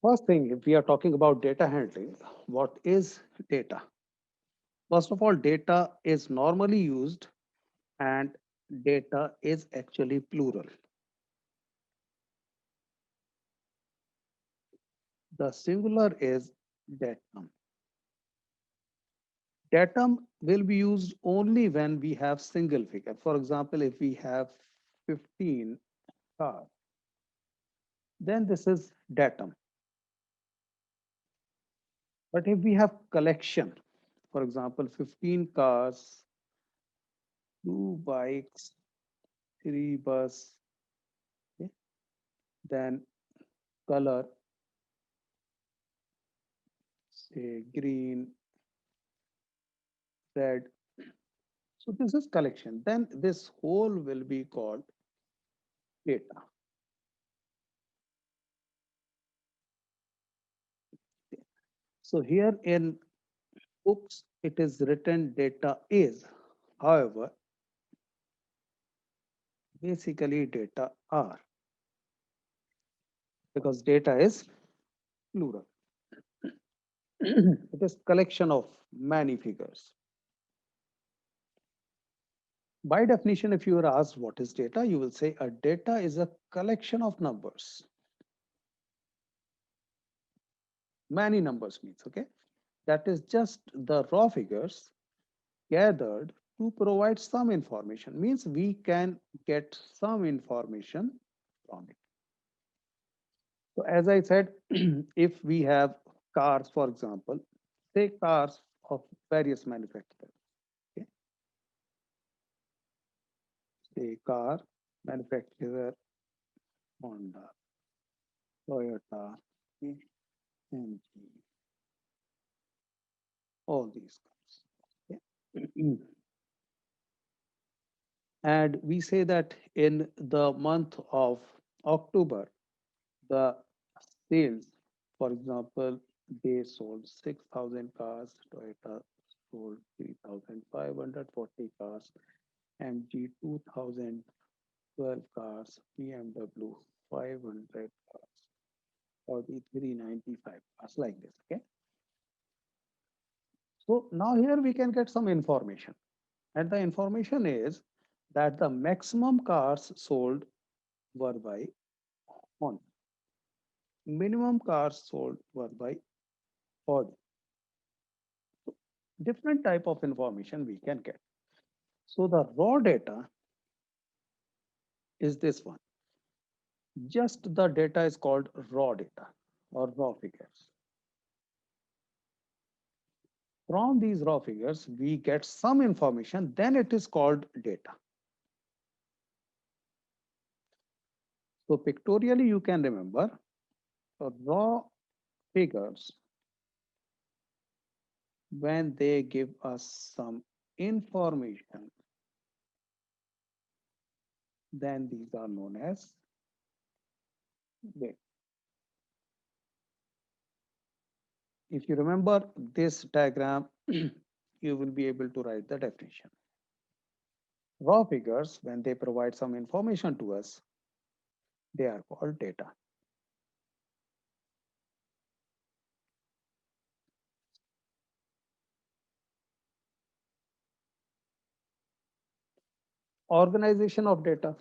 First thing, if we are talking about data handling, what is data? First of all, data is normally used and data is actually plural. The singular is datum. Datum will be used only when we have single figure. For example, if we have 15 cars, then this is datum. But if we have collection, for example, 15 cars, two bikes, three bus, okay, then color, say green, red. So this is collection. Then this whole will be called data. So here in books, it is written data is. However, basically data are, because data is plural. It is collection of many figures. By definition, if you are asked what is data, you will say a data is a collection of numbers. Many numbers means, okay? That is just the raw figures gathered to provide some information. Means we can get some information from it. So as I said, if we have cars, for example, say cars of various manufacturers, okay? Say car manufacturer, Honda, Toyota, okay, MG, all these cars. Okay? And we say that in the month of October, the sales, for example, they sold 6,000 cars, Toyota sold 3,540 cars, MG 2,012 cars, BMW 500 cars, Audi 395 cars, like this. Okay. So now here we can get some information. And the information is that the maximum cars sold were by Honda. Minimum cars sold were by Ford. Different type of information we can get. So the raw data is this one. Just the data is called raw data or raw figures. From these raw figures, we get some information, then it is called data. So pictorially, you can remember raw figures when they give us some information, then these are known as data. If you remember this diagram, you will be able to write the definition. Raw figures, when they provide some information to us, they are called data. Organization of data.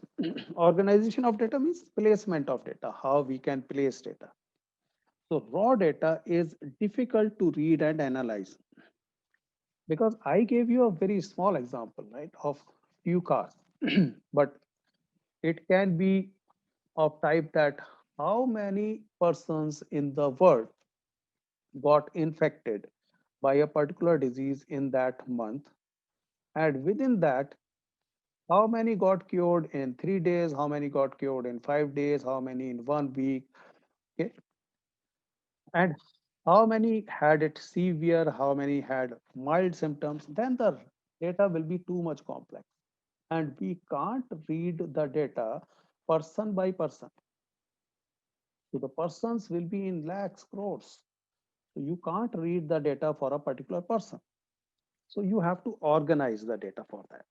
Organization of data means placement of data, how we can place data. So raw data is difficult to read and analyze because I gave you a very small example, right, of few cars, but it can be of type that how many persons in the world got infected by a particular disease in that month, and within that, how many got cured in 3 days, how many got cured in 5 days, how many in 1 week, okay? And how many had it severe, how many had mild symptoms, then the data will be too much complex. And we can't read the data person by person. So the persons will be in lakhs, crores. So you can't read the data for a particular person. So you have to organize the data for that.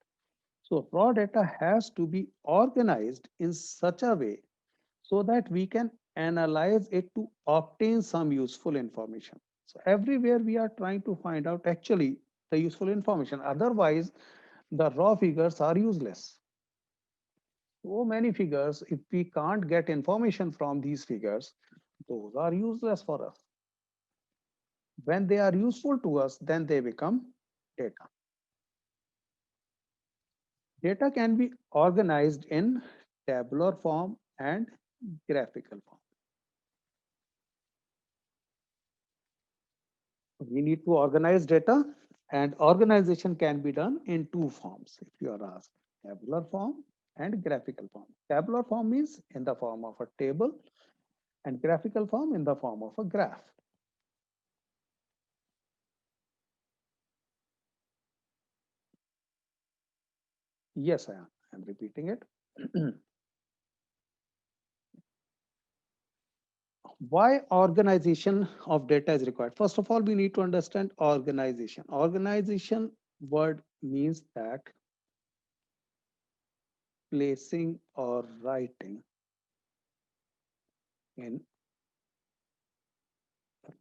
So raw data has to be organized in such a way so that we can analyze it to obtain some useful information. So everywhere we are trying to find out actually the useful information. Otherwise, the raw figures are useless. So many figures, if we can't get information from these figures, those are useless for us. When they are useful to us, then they become data. Data can be organized in tabular form and graphical form. We need to organize data, and organization can be done in two forms if you are asked: tabular form and graphical form. Tabular form is in the form of a table, and graphical form in the form of a graph. Yes, I am. I'm repeating it. Why organization of data is required? First of all, we need to understand organization. Organization word means that placing or writing in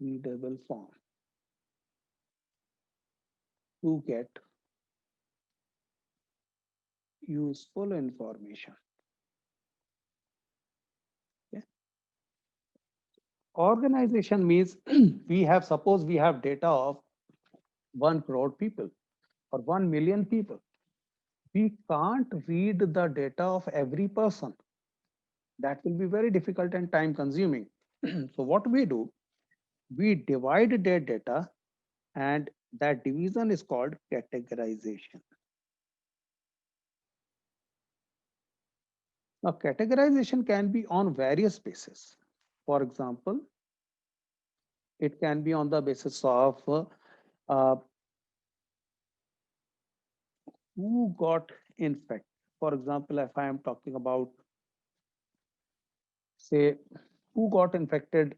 readable form to get useful information. Okay. Organization means we have, suppose we have data of 1 crore people or 1 million people. We can't read the data of every person. That will be very difficult and time consuming. So what we do, we divide their data, and that division is called categorization. Now, categorization can be on various bases. For example, it can be on the basis of uh, who got infected. For example, if I am talking about, say, who got infected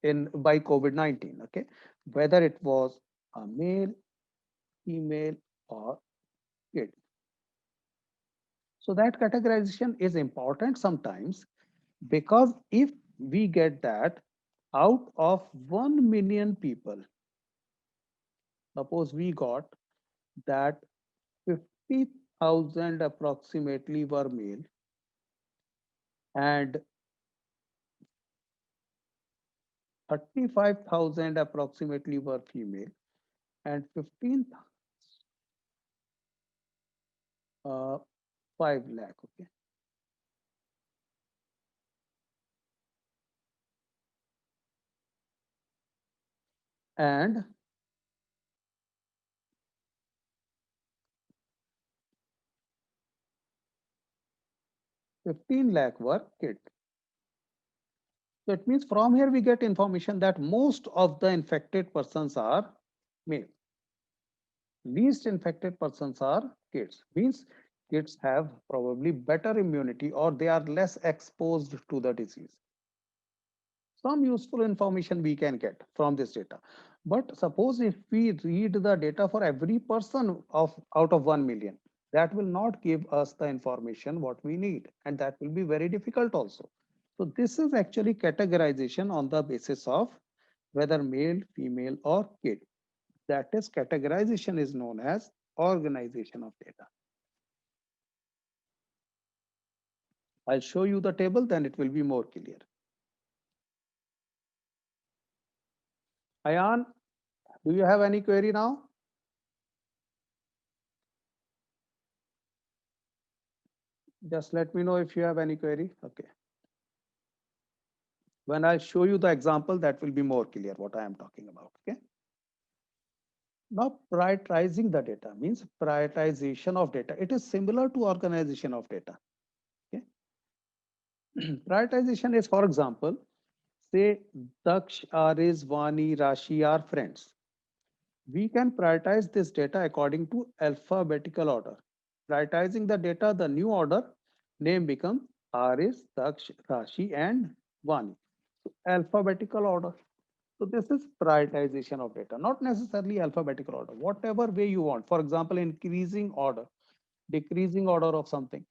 in by COVID-19, okay, whether it was a male, female, or kid. So that categorization is important sometimes, because if we get that out of 1 million people, suppose we got that 50,000 approximately were male and 35,000 approximately were female and 15 uh, 5 lakh, okay, and 15 lakh were kids. So it means from here we get information that most of the infected persons are male. Least infected persons are kids. Means kids have probably better immunity or they are less exposed to the disease. Some useful information we can get from this data. But suppose if we read the data for every person of out of 1 million, that will not give us the information what we need, and that will be very difficult also. So this is actually categorization on the basis of whether male, female, or kid. That is, categorization is known as organization of data. I'll show you the table, then it will be more clear. Ayan, do you have any query now? Just let me know if you have any query. Okay. When I show you the example, that will be more clear what I am talking about. Okay. Now, prioritizing the data means prioritization of data. It is similar to organization of data. Okay. Prioritization is, for example, say Daksh, Aris, Vani, Rashi are friends. We can prioritize this data according to alphabetical order. Prioritizing the data, the new order name becomes Aris, Daksh, Rashi, and Vani. So alphabetical order. So this is prioritization of data, not necessarily alphabetical order, whatever way you want. For example, increasing order, decreasing order of something.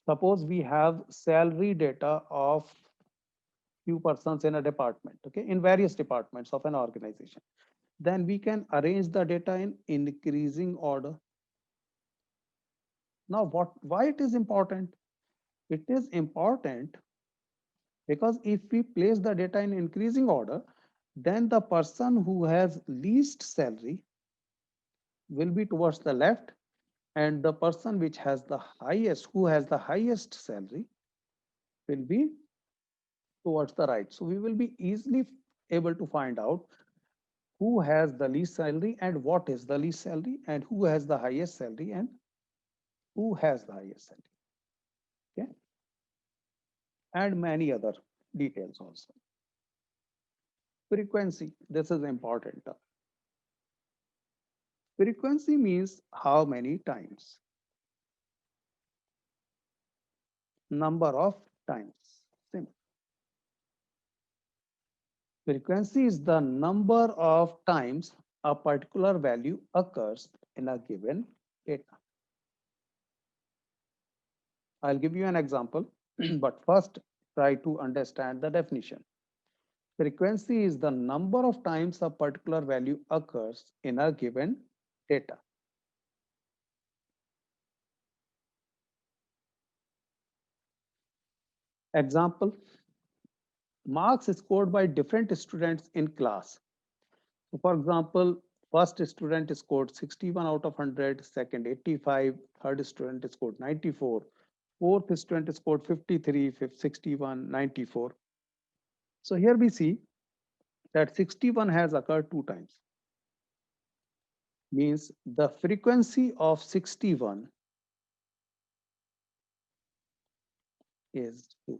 Suppose we have salary data of few persons in a department, okay, in various departments of an organization. Then we can arrange the data in increasing order. Now, why it is important? It is important because if we place the data in increasing order, then the person who has least salary will be towards the left, and the person which has the highest, who has the highest salary, will be towards the right. So we will be easily able to find out who has the least salary and what is the least salary, and who has the highest salary and who has the highest salary. Okay, and many other details also. Frequency, this is important. Frequency means how many times, number of times. Simple. Frequency is the number of times a particular value occurs in a given data. I'll give you an example, but first try to understand the definition. Frequency is the number of times a particular value occurs in a given data. Example, marks scored by different students in class. So for example, first student scored 61 out of 100, second 85, third student scored 94, fourth student scored 53, fifth 61, 94. So here we see that 61 has occurred two times. Means the frequency of 61 is 2.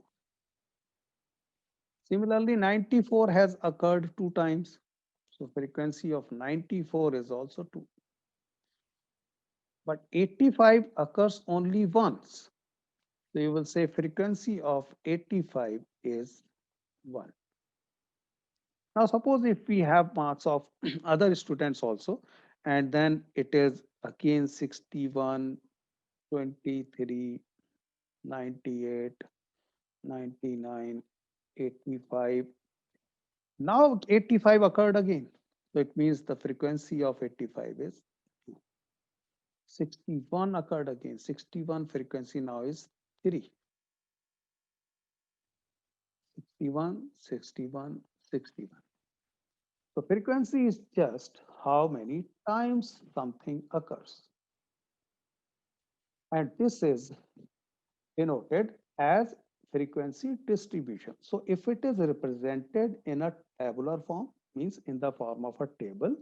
Similarly, 94 has occurred two times. So frequency of 94 is also 2. But 85 occurs only once. So you will say frequency of 85 is 1. Now suppose if we have marks of other students also, and then it is again 61, 23, 98, 99, 85. Now 85 occurred again. So it means the frequency of 85 is 2. 61 occurred again. 61 frequency now is 3. 61, 61, 61. So frequency is just how many times something occurs. And this is denoted as frequency distribution. So if it is represented in a tabular form, means in the form of a table,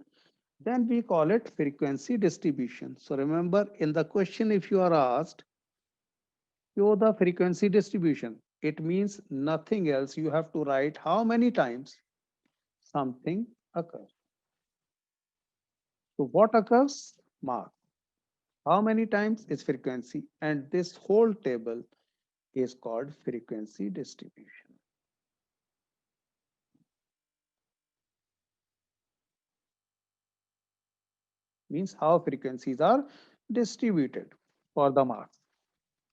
then we call it frequency distribution. So remember, in the question, if you are asked, show the frequency distribution, it means nothing else. You have to write how many times something occurs. So what occurs? Mark. How many times is frequency? And this whole table is called frequency distribution. Means how frequencies are distributed for the marks.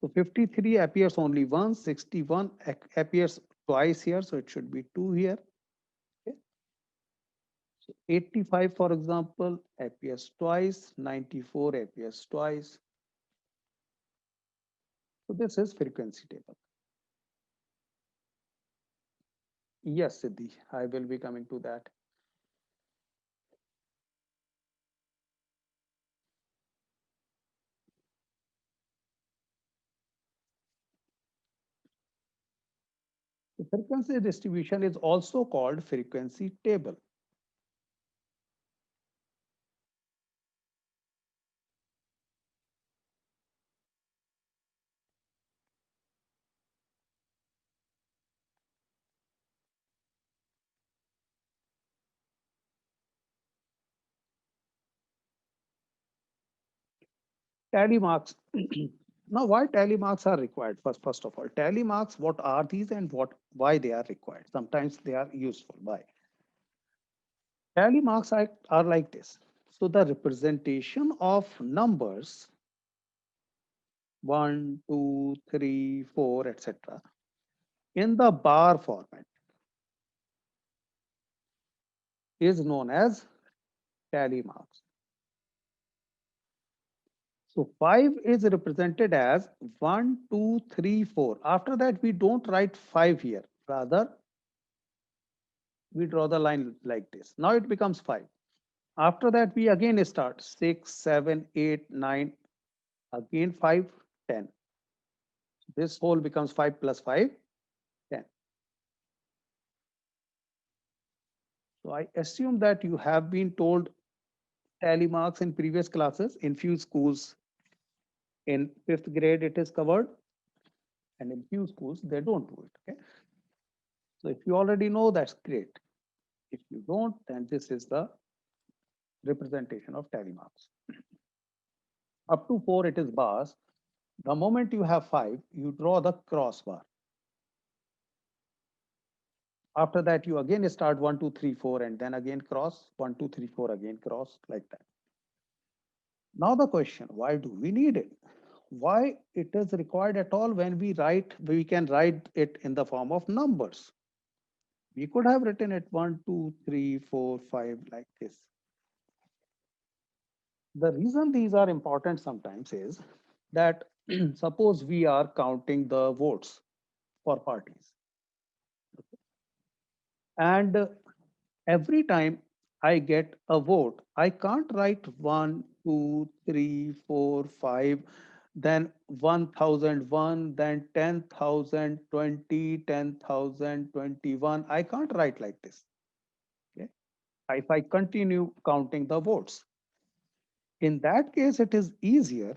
So 53 appears only once, 61 appears twice here, so it should be 2 here. Okay. So 85, for example, appears twice, 94 appears twice. So this is frequency table. Yes, Siddhi, I will be coming to that. The frequency distribution is also called frequency table. Tally marks. Now, why tally marks are required? First of all, tally marks, what are these and why they are required? Sometimes they are useful. Why? Tally marks are like this. So the representation of numbers 1, 2, 3, 4, etc. in the bar format. is known as tally marks. So 5 is represented as 1, 2, 3, 4. After that, we don't write 5 here. Rather, we draw the line like this. Now it becomes 5. After that, we again start 6, 7, 8, 9, again 5, 10. This whole becomes 5 plus 5, 10. So I assume that you have been told tally marks in previous classes. In few schools, in fifth grade, it is covered, and in few schools, they don't do it. Okay. So if you already know, that's great. If you don't, then this is the representation of tally marks. Up to 4, it is bars. The moment you have 5, you draw the crossbar. After that, you again start 1, 2, 3, 4, and then again cross 1, 2, 3, 4, again cross like that. Now the question, why do we need it? Why it is required at all when we can write it in the form of numbers. We could have written it 1, 2, 3, 4, 5 like this. The reason these are important sometimes is that suppose we are counting the votes for parties, and every time I get a vote, I can't write 1, 2, 3, 4, 5, then 1001, then 10,000, 20, 10,000, 21. I can't write like this. Okay? If I continue counting the votes, in that case, it is easier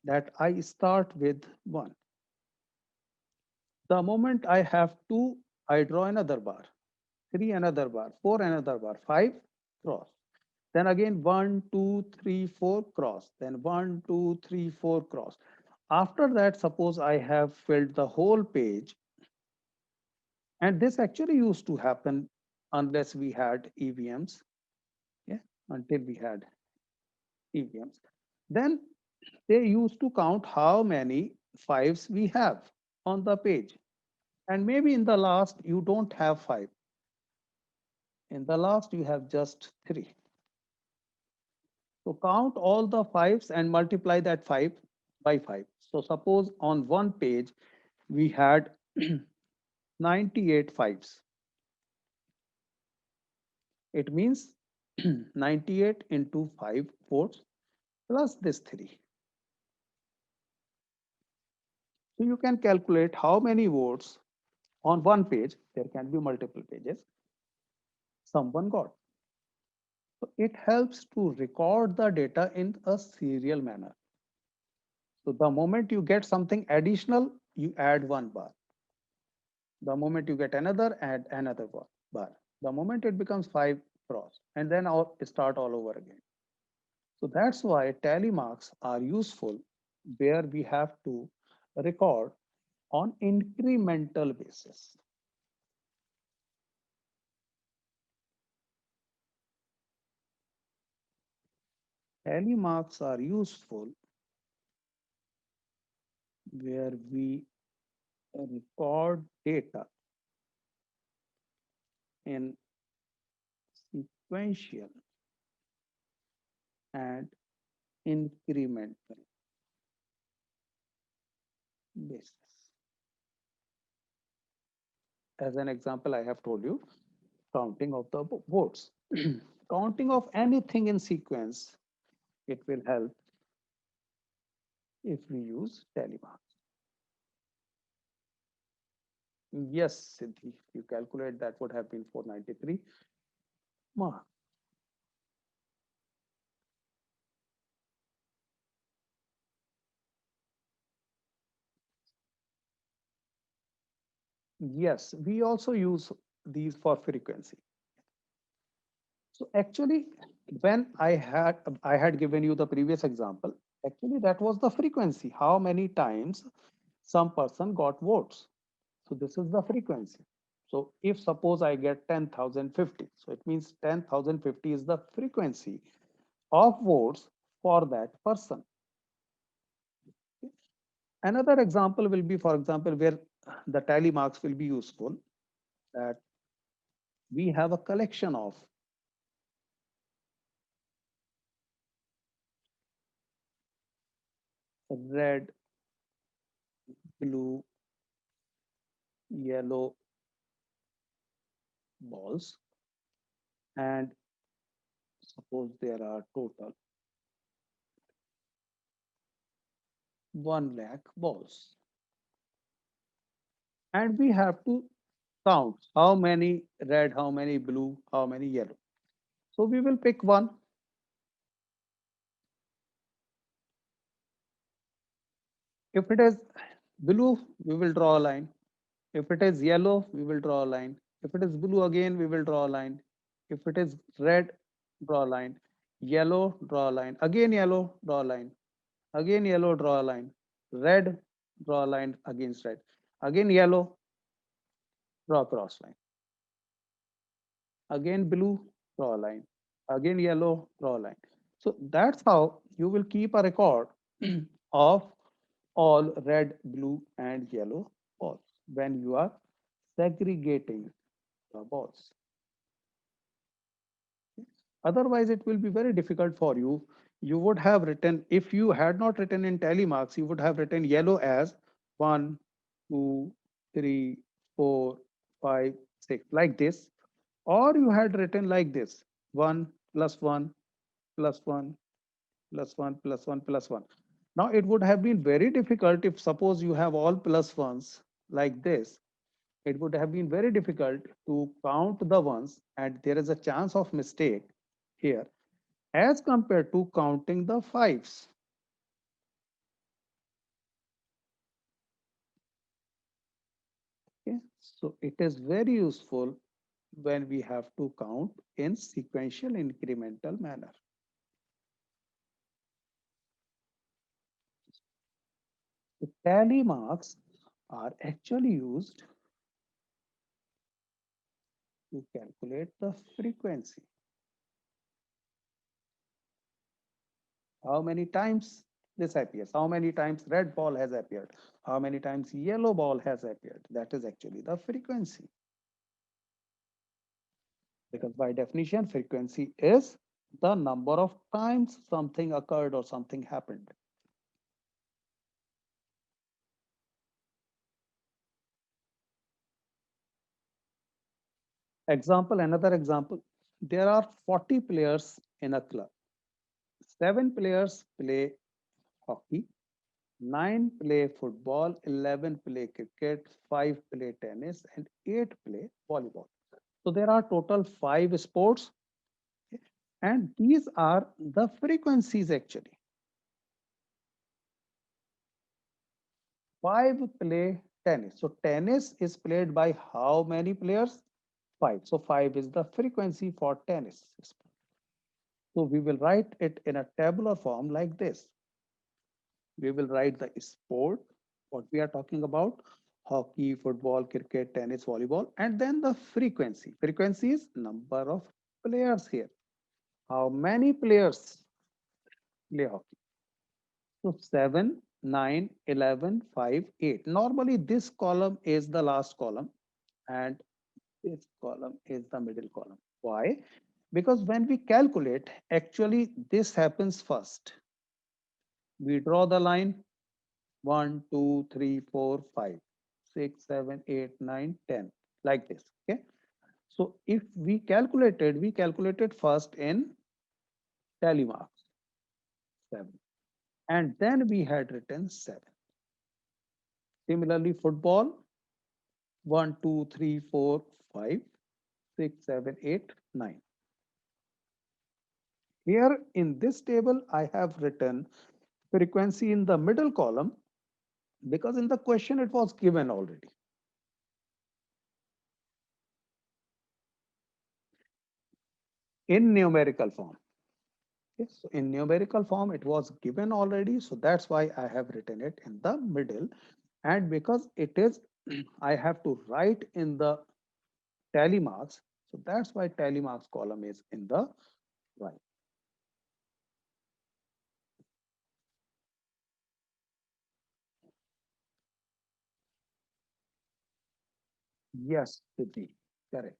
that I start with 1. The moment I have 2, I draw another bar, 3 another bar, 4 another bar, 5 cross. Then again 1, 2, 3, 4 cross. Then 1, 2, 3, 4 cross. After that, suppose I have filled the whole page, and this actually used to happen unless we had EVMs. Yeah, until we had EVMs. Then they used to count how many fives we have on the page. And maybe in the last, you don't have 5. In the last, you have just 3. So count all the fives and multiply that 5 by 5. So suppose on one page, we had 98 fives. It means 98 into 5 votes plus this 3. So you can calculate how many votes on one page, there can be multiple pages, someone got. So it helps to record the data in a serial manner. So the moment you get something additional, you add 1 bar. The moment you get another, add another bar. The moment it becomes 5, cross, and then I'll start all over again. So that's why tally marks are useful where we have to record on incremental basis. Tally marks are useful where we record data in sequential and incremental basis. As an example, I have told you counting of the votes. Counting of anything in sequence, it will help if we use tally marks. Yes, Siddhi, if you calculate, that would have been 493 marks. Yes, we also use these for frequency. So actually, when I had given you the previous example, actually that was the frequency, how many times some person got votes. So this is the frequency. So if suppose I get 10,050, so it means 10,050 is the frequency of votes for that person. Another example will be, for example, where the tally marks will be useful, that we have a collection of red, blue, yellow balls, and suppose there are total 1 lakh balls. And we have to count how many red, how many blue, how many yellow. So we will pick one. If it is blue, we will draw a line. If it is yellow, we will draw a line. If it is blue again, we will draw a line. If it is red, draw a line. Yellow, draw a line. Again yellow, draw a line. Again yellow, draw a line. Red, draw a line against red. Again yellow, draw a cross line. Again blue, draw a line. Again yellow, draw a line. So that's how you will keep a record of all red, blue, and yellow balls when you are segregating the balls. Otherwise, it will be very difficult for you. You would have written, if you had not written in tally marks, you would have written yellow as 1, 2, 3, 4, 5, 6, like this. Or you had written like this 1 plus 1 plus 1 plus 1 plus 1 plus 1. Now, it would have been very difficult if suppose you have all plus ones like this. It would have been very difficult to count the ones, and there is a chance of mistake here as compared to counting the fives. Okay? So it is very useful when we have to count in sequential incremental manner. The tally marks are actually used to calculate the frequency. How many times this appears, how many times red ball has appeared, how many times yellow ball has appeared. That is actually the frequency. Because by definition, frequency is the number of times something occurred or something happened. Example, another example. There are 40 players in a club. 7 players play hockey, 9 play football, 11 play cricket, 5 play tennis, and 8 play volleyball. So there are total 5 sports, and these are the frequencies actually. 5 play tennis. So tennis is played by how many players? 5. So 5 is the frequency for tennis. So we will write it in a tabular form like this. We will write the sport, what we are talking about, hockey, football, cricket, tennis, volleyball, and then the frequency. Frequency is number of players here. How many players play hockey? So 7, 9, 11, 5, 8. Normally this column is the last column and this column is the middle column. Why? Because when we calculate, actually this happens first. We draw the line 1, 2, 3, 4, 5, 6, 7, 8, 9, 10, like this. Okay. So if we calculated first in tally marks 7, and then we had written 7. Similarly, football 1, 2, 3, 4, 5, 6, 7, 8, 9. Here in this table, I have written frequency in the middle column because in the question it was given already. In numerical form. Okay, so in numerical form, it was given already. So that's why I have written it in the middle. And because it is, I have to write in the tally marks. So that's why tally marks column is in the right. Yes, Siddhi, correct.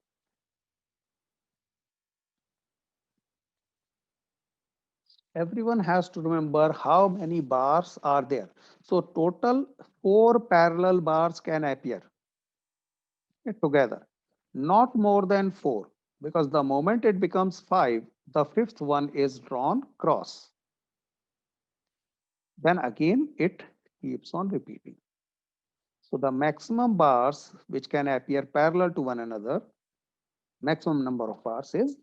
Everyone has to remember how many bars are there. So total four parallel bars can appear together, not more than four, because the moment it becomes five, the fifth one is drawn cross. Then again, it keeps on repeating. So the maximum bars which can appear parallel to one another, maximum number of bars is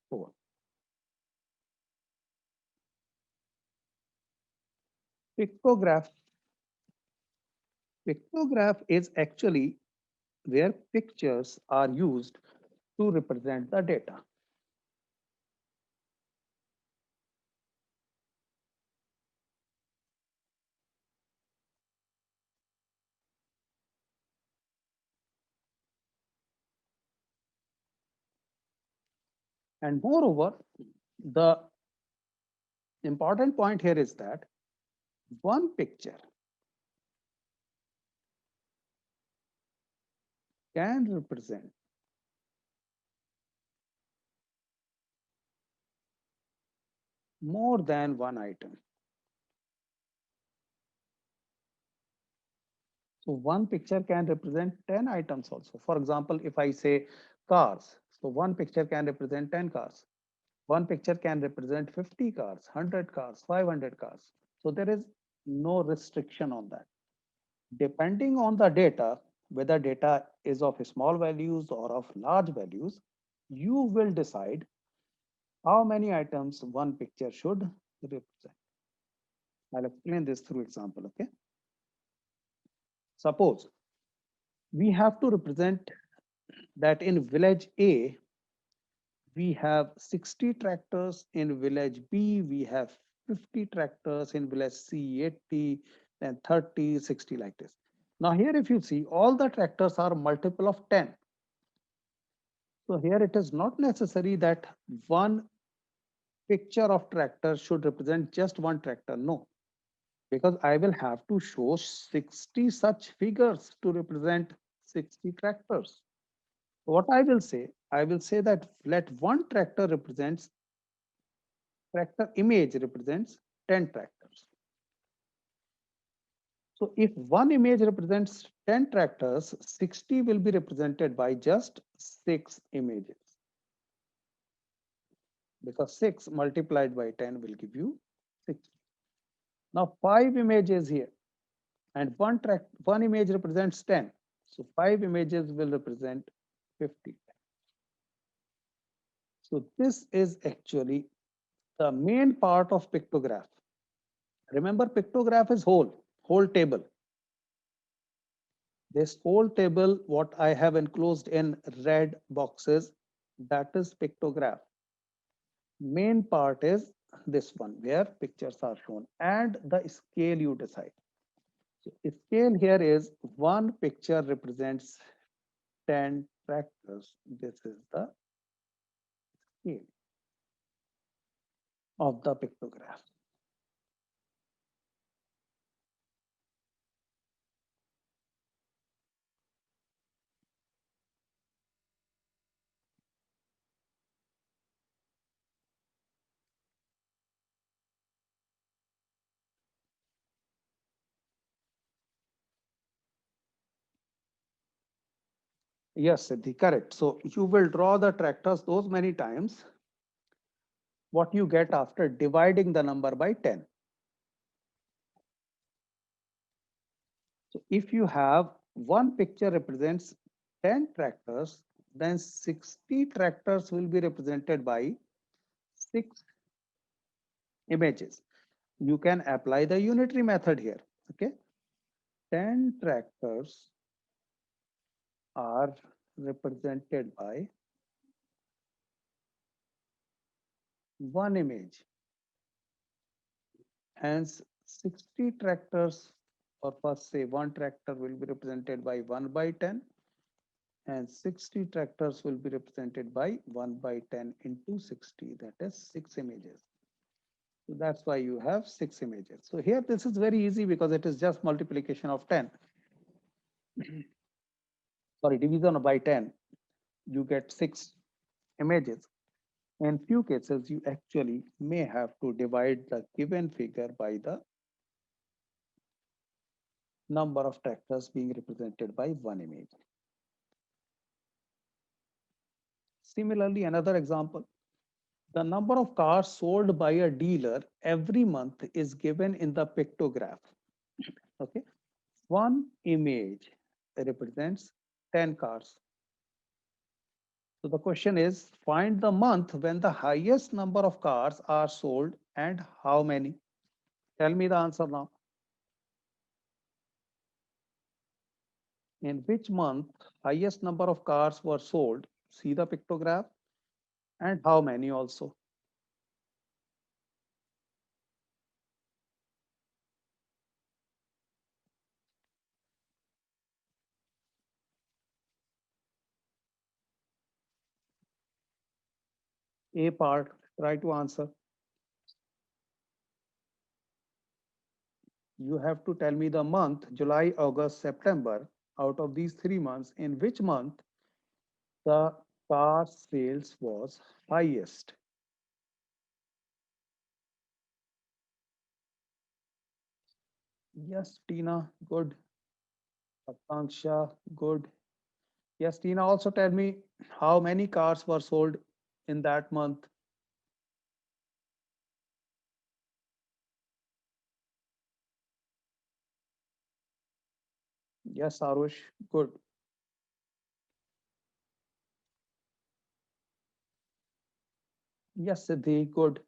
four. Pictograph. Pictograph is actually where pictures are used to represent the data. And moreover, the important point here is that one picture can represent more than one item. So one picture can represent 10 items also. For example, if I say cars, so one picture can represent 10 cars. One picture can represent 50 cars, 100 cars, 500 cars. So there is no restriction on that. Depending on the data, whether data is of small values or of large values, you will decide how many items one picture should represent. I'll explain this through example, okay? Suppose we have to represent that in village A, we have 60 tractors, in village B, we have 50 tractors, in village C, 80, then 30, 60 like this. Now here, if you see, all the tractors are multiple of 10. So here it is not necessary that one picture of tractor should represent just one tractor. No, because I will have to show 60 such figures to represent 60 tractors. What I will say that let one tractor image represents 10 tractors. So if one image represents 10 tractors, 60 will be represented by just 6 images, because 6 multiplied by 10 will give you 60. Now 5 images here, and one image represents 10. So 5 images will represent 50. So this is actually the main part of pictograph. Remember, pictograph is whole table. This whole table, what I have enclosed in red boxes, that is pictograph. Main part is this one where pictures are shown, and the scale you decide. So scale here is one picture represents 10 tractors. This is the scale of the pictograph. Yes, Siddhi, correct. So you will draw the tractors those many times what you get after dividing the number by 10. So if you have one picture represents 10 tractors, then 60 tractors will be represented by 6 images. You can apply the unitary method here. Okay, 10 tractors are represented by one image, hence 60 tractors, or first say one tractor will be represented by 1 by 10, and 60 tractors will be represented by 1 by 10 into 60, that is 6 images. So that's why you have 6 images. So here this is very easy because it is just multiplication of 10. Sorry, division by 10. You get 6 images. In few cases, you actually may have to divide the given figure by the number of tractors being represented by one image. Similarly, another example, the number of cars sold by a dealer every month is given in the pictograph. Okay, one image represents 10 cars. So the question is, find the month when the highest number of cars are sold and how many. Tell me the answer now. In which month highest number of cars were sold? See the pictograph, and how many also. A part, try to answer. You have to tell me the month, July, August, September. Out of these 3 months, in which month the car sales was highest? Yes, Tina, good. Akanksha, good. Yes, Tina, also tell me how many cars were sold in that month. Yes, Arush, good. Yes, Siddhi, good.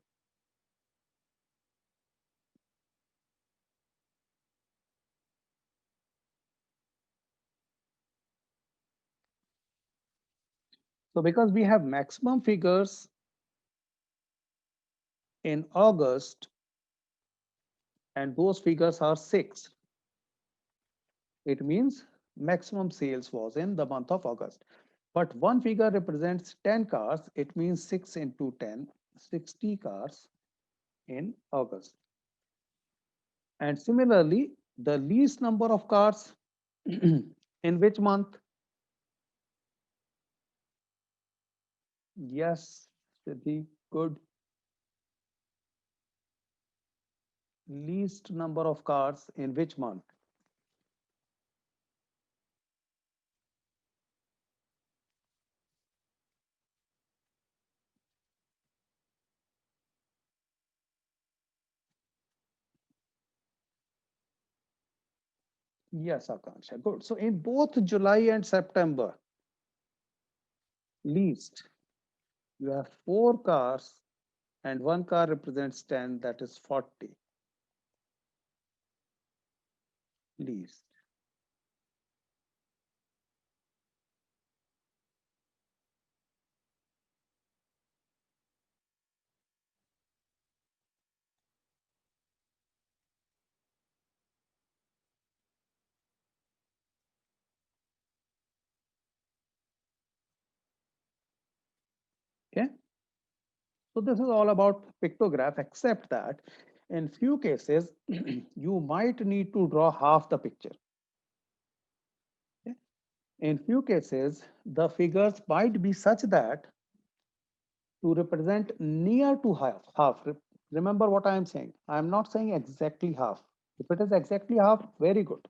So because we have maximum figures in August and those figures are six, it means maximum sales was in the month of August. But one figure represents 10 cars, it means 6 into 10, 60 cars in August. And similarly, the least number of cars in which month? Yes, Siddhi, good. Least number of cars in which month? Yes, Akansha, good. So in both July and September, least, you have four cars and one car represents 10, that is 40 least. Okay. So this is all about pictograph, except that in few cases, you might need to draw half the picture. Okay? In few cases, the figures might be such that to represent near to half. Remember what I am saying. I am not saying exactly half. If it is exactly half, very good.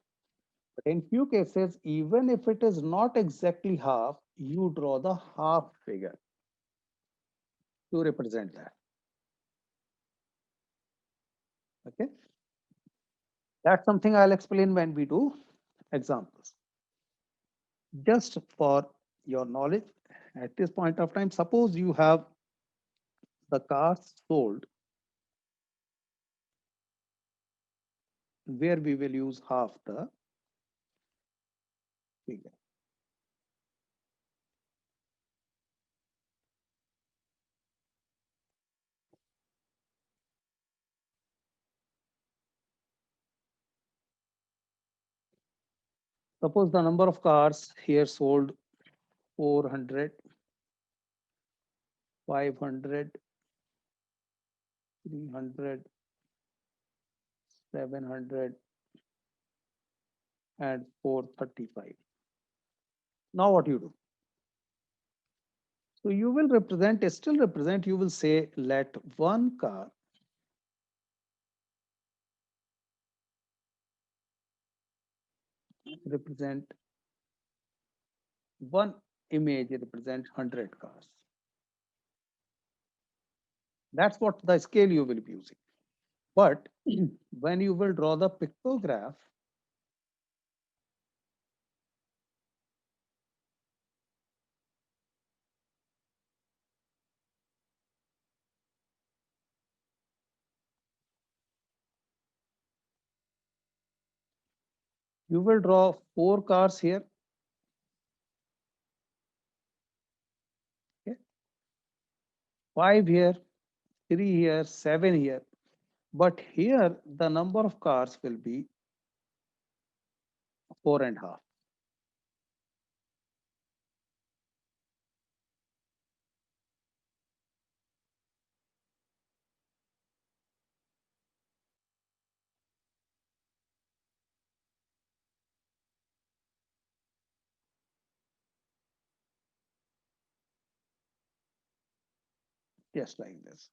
But in few cases, even if it is not exactly half, you draw the half figure to represent that. Okay. That's something I'll explain when we do examples. Just for your knowledge, at this point of time, suppose you have the cars sold where we will use half the figure. Suppose the number of cars here sold 400, 500, 300, 700, and 435. Now what you do? So you will represent, still represent, you will say, let one car represent, one image represent 100 cars. That's what the scale you will be using. But when you will draw the pictograph, you will draw 4 cars here, okay? 5 here, 3 here, 7 here. But here the number of cars will be 4.5. Just like this.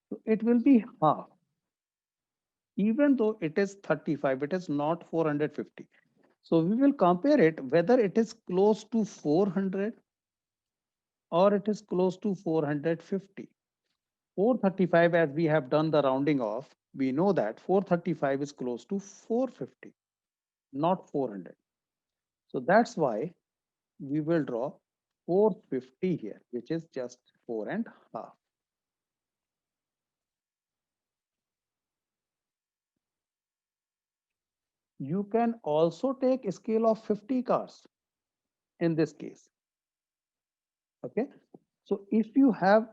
So it will be half. Even though it is 35, it is not 450. So we will compare it whether it is close to 400 or it is close to 450. 435, as we have done the rounding off, we know that 435 is close to 450, not 400. So that's why we will draw 450 here, which is just 4.5. You can also take a scale of 50 cars in this case. Okay. So if you have,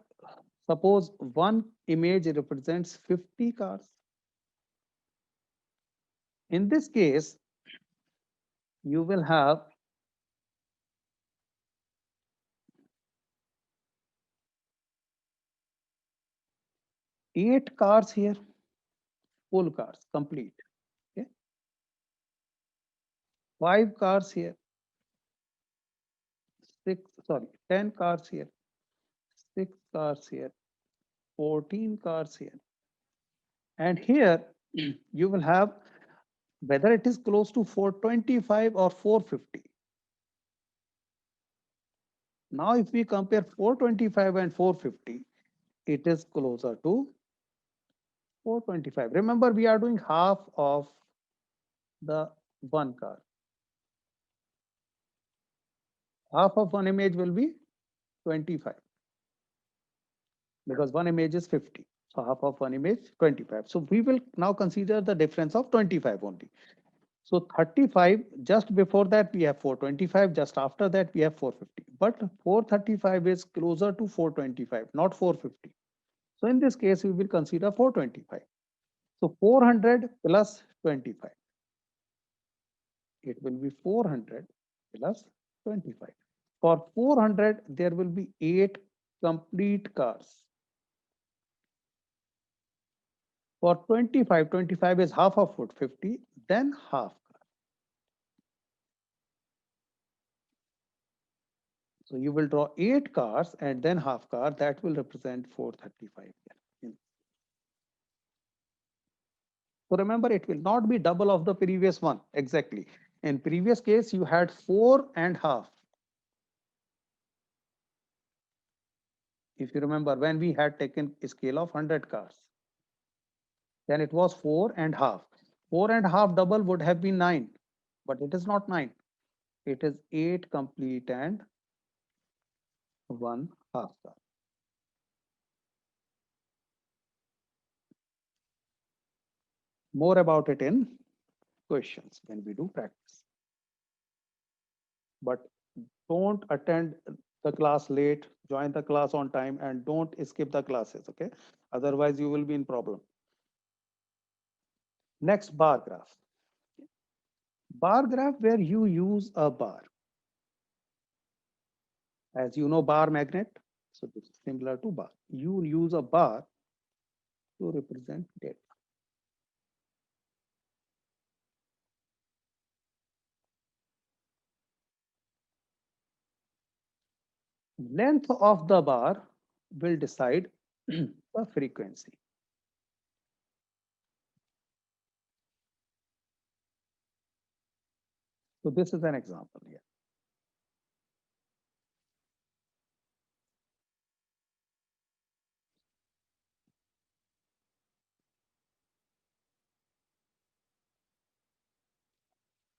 suppose one image represents 50 cars. In this case, you will have 8 cars here, full cars, complete. Okay. 5 cars here, 10 cars here, 6 cars here, 14 cars here. And here you will have whether it is close to 425 or 450. Now, if we compare 425 and 450, it is closer to 425. Remember, we are doing half of the one car. Half of one image will be 25 because one image is 50. So half of one image 25. So we will now consider the difference of 25 only. So 35, just before that we have 425, just after that we have 450. But 435 is closer to 425, not 450. So in this case, we will consider 425. So 400 plus 25. It will be 400 plus 25. For 400, there will be 8 complete cars. For 25, 25 is half of 50, then half car. So you will draw 8 cars and then half car. That will represent 435 here. So remember, it will not be double of the previous one. Exactly. In previous case, you had 4.5. If you remember, when we had taken a scale of 100 cars, then it was 4.5. 4.5 double would have been 9, but it is not 9. It is 8 complete and one half car. More about it in questions when we do practice. But don't attend the class late, join the class on time, and don't skip the classes, okay? Otherwise, you will be in problem. Next, bar graph. Bar graph where you use a bar. As you know, bar magnet. So this is similar to bar. You use a bar to represent data. Length of the bar will decide the frequency. So this is an example here.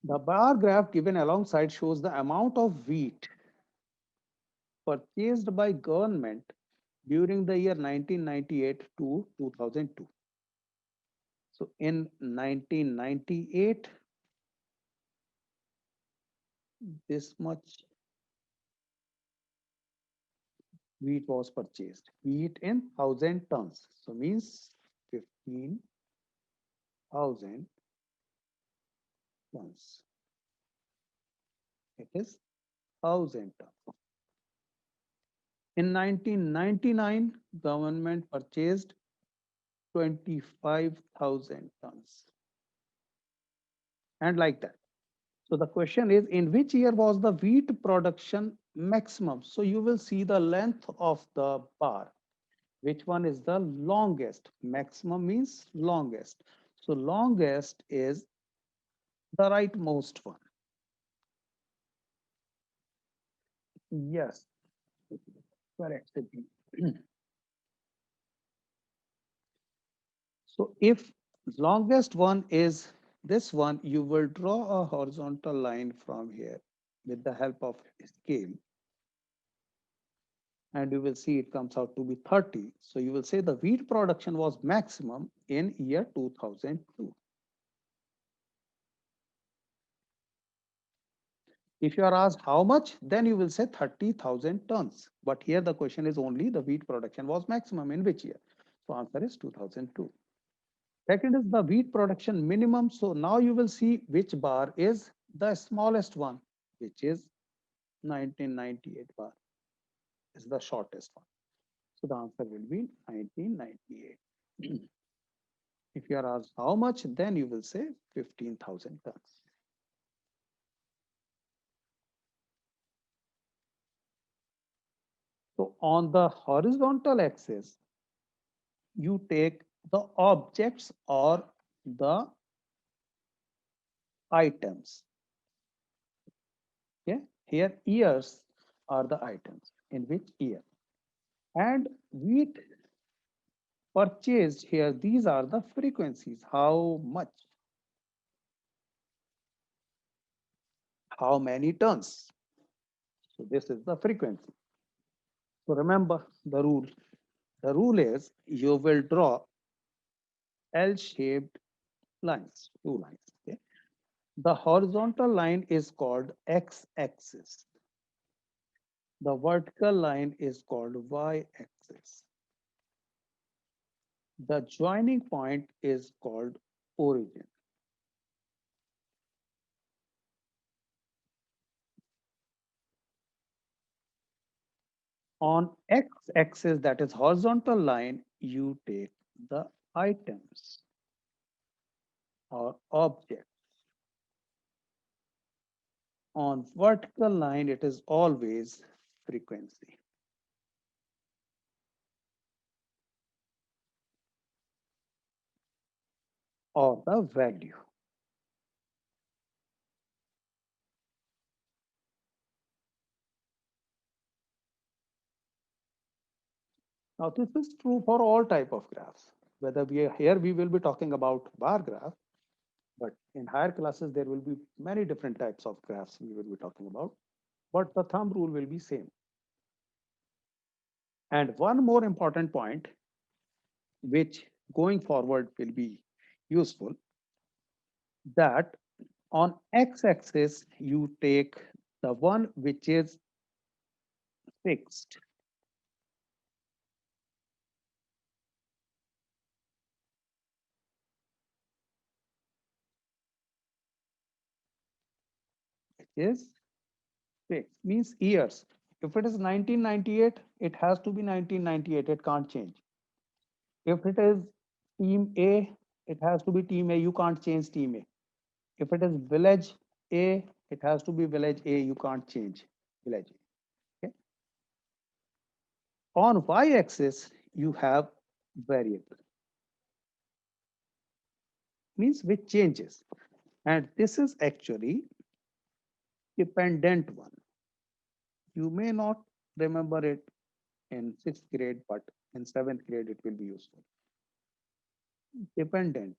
The bar graph given alongside shows the amount of wheat purchased by government during the year 1998 to 2002. So in 1998, this much wheat was purchased. Wheat in 1,000 tons. So means 15,000 tons. It is 1,000 tons. In 1999, government purchased 25,000 tons. And like that. So the question is, in which year was the wheat production maximum? So you will see the length of the bar. Which one is the longest? Maximum means longest. So longest is the rightmost one. Yes, correct. So if longest one is this one, you will draw a horizontal line from here with the help of scale, and you will see it comes out to be 30. So you will say the wheat production was maximum in year 2002. If you are asked how much, then you will say 30,000 tons. But here the question is only the wheat production was maximum in which year? So answer is 2002. Second is the wheat production minimum. So now you will see which bar is the smallest one, which is 1998 bar is the shortest one. So the answer will be 1998. If you are asked how much, then you will say 15,000 tons. So on the horizontal axis, you take the objects or the items. Okay, here years are the items in which year, and wheat purchased here, these are the frequencies. How much? How many tons? So this is the frequency. So remember the rule. The rule is you will draw L-shaped lines, two lines. Okay? The horizontal line is called x-axis. The vertical line is called y-axis. The joining point is called origin. On x-axis, that is horizontal line, you take the items or objects. On vertical line, it is always frequency or the value. Now, this is true for all type of graphs. Whether we are here, we will be talking about bar graph, but in higher classes, there will be many different types of graphs we will be talking about. But the thumb rule will be same. And one more important point, which going forward will be useful, that on x-axis, you take the one which is fixed. It is fixed, means years. If it is 1998, it has to be 1998. It can't change. If it is team A, it has to be team A. You can't change team A. If it is village A, it has to be village A. You can't change village A. Okay. On y-axis, you have variable, means which changes. And this is actually dependent one. You may not remember it in sixth grade, but in seventh grade, it will be useful. Dependent.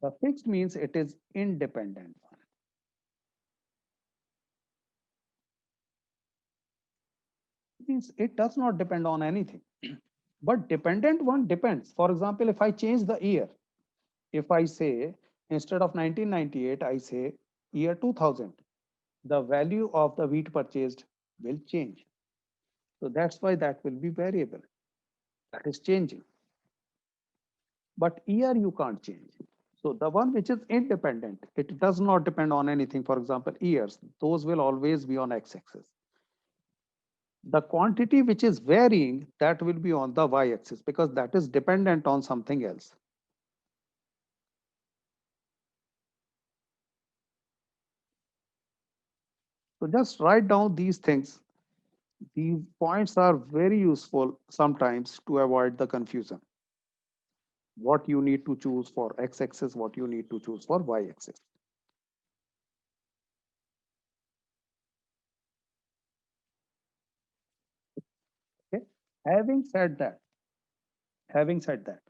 The fixed means it is independent one. Means it does not depend on anything. But dependent one depends. For example, if I change the year, if I say instead of 1998, I say year 2000, the value of the wheat purchased will change. So that's why that will be variable. That is changing. But year you can't change. So the one which is independent, it does not depend on anything. For example, years, those will always be on x-axis. The quantity which is varying, that will be on the y-axis because that is dependent on something else. So just write down these things. These points are very useful sometimes to avoid the confusion. What you need to choose for x-axis, what you need to choose for y-axis. Okay. Having said that, having said that,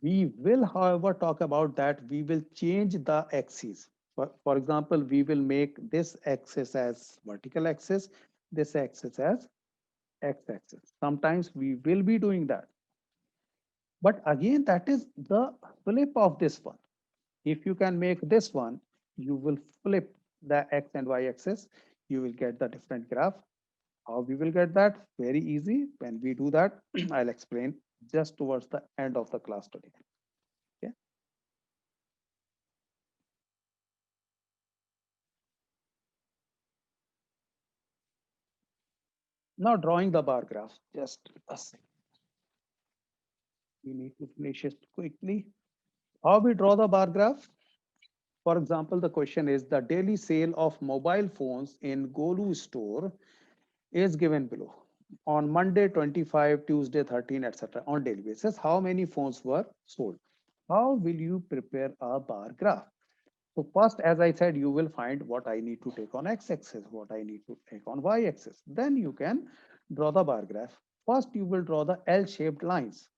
we will, however, talk about that we will change the axes. For example, we will make this axis as vertical axis, this axis as x-axis. Sometimes we will be doing that. But again, that is the flip of this one. If you can make this one, you will flip the x and y axis. You will get the different graph. How we will get that? Very easy. When we do that, I'll explain just towards the end of the class today. Okay. Now drawing the bar graph. Just a second. We need to finish it quickly. How we draw the bar graph? For example, the question is the daily sale of mobile phones in Golu store is given below. On Monday 25, Tuesday 13, etc. on daily basis, how many phones were sold? How will you prepare a bar graph? So first, as I said, you will find what I need to take on x-axis, what I need to take on y-axis. Then you can draw the bar graph. First, you will draw the L-shaped lines.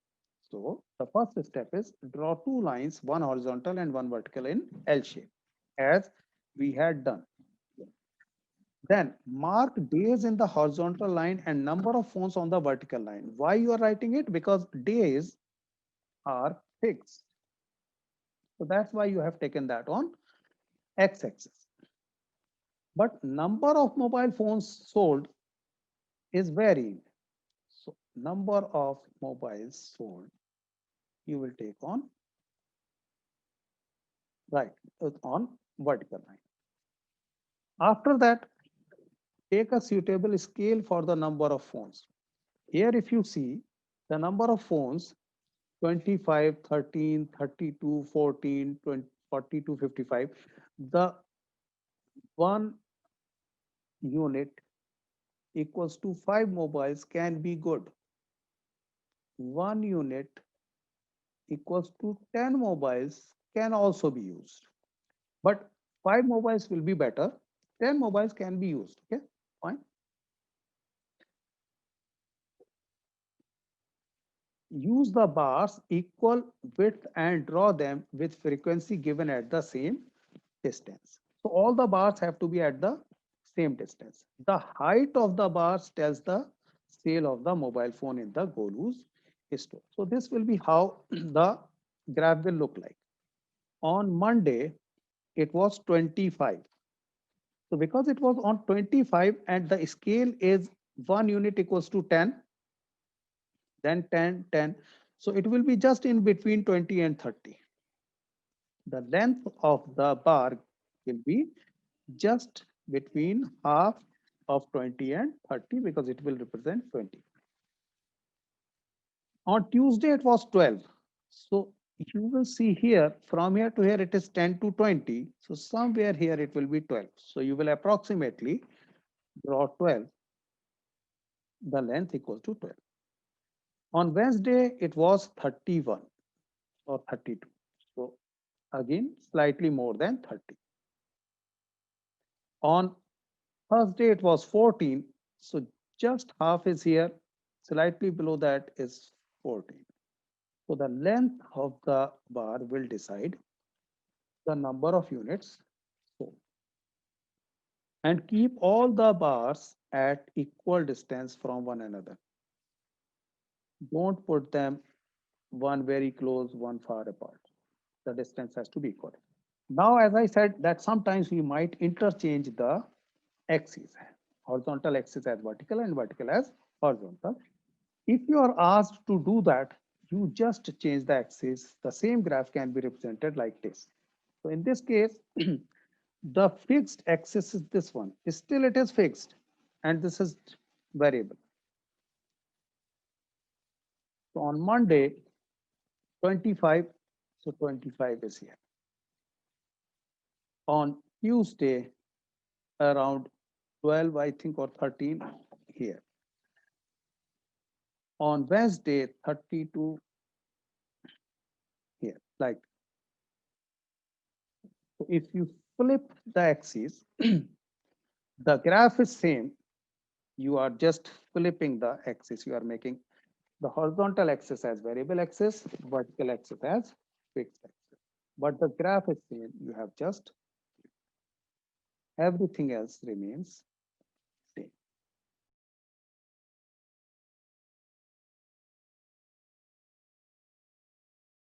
So the first step is draw two lines, one horizontal and one vertical in L shape, as we had done. Then mark days in the horizontal line and number of phones on the vertical line. Why you are writing it? Because days are fixed. So that's why you have taken that on x-axis. But number of mobile phones sold is varying. So number of mobiles sold, you will take on right on vertical line. After that, take a suitable scale for the number of phones. Here, if you see the number of phones 25, 13, 32, 14, 20, 42, 55, the one unit equals to 5 mobiles can be good. One unit equals to 10 mobiles can also be used. But 5 mobiles will be better. 10 mobiles can be used. Okay, fine. Use the bars equal width and draw them with frequency given at the same distance. So all the bars have to be at the same distance. The height of the bars tells the sale of the mobile phone in the Golu's store. So this will be how the graph will look like. On Monday, it was 25. So because it was on 25 and the scale is 1 unit equals to 10, then 10, 10. So it will be just in between 20 and 30. The length of the bar will be just between half of 20 and 30 because it will represent 20. On Tuesday, it was 12. So you will see here from here to here it is 10 to 20. So somewhere here it will be 12. So you will approximately draw 12, the length equals to 12. On Wednesday, it was 31 or 32. So again, slightly more than 30. On Thursday, it was 14. So just half is here. Slightly below that is 14. So the length of the bar will decide the number of units sold. And keep all the bars at equal distance from one another. Don't put them one very close, one far apart. The distance has to be equal. Now, as I said, that sometimes we might interchange the axes, horizontal axis as vertical and vertical as horizontal. If you are asked to do that, you just change the axis. The same graph can be represented like this. So in this case, the fixed axis is this one. Still it is fixed and this is variable. So on Monday, 25, so 25 is here. On Tuesday, around 12, I think, or 13 here. On Wednesday, 32 here. Like, so if you flip the axis, the graph is same. You are just flipping the axis. You are making the horizontal axis as variable axis, vertical axis as fixed axis. But the graph is same. You have just everything else remains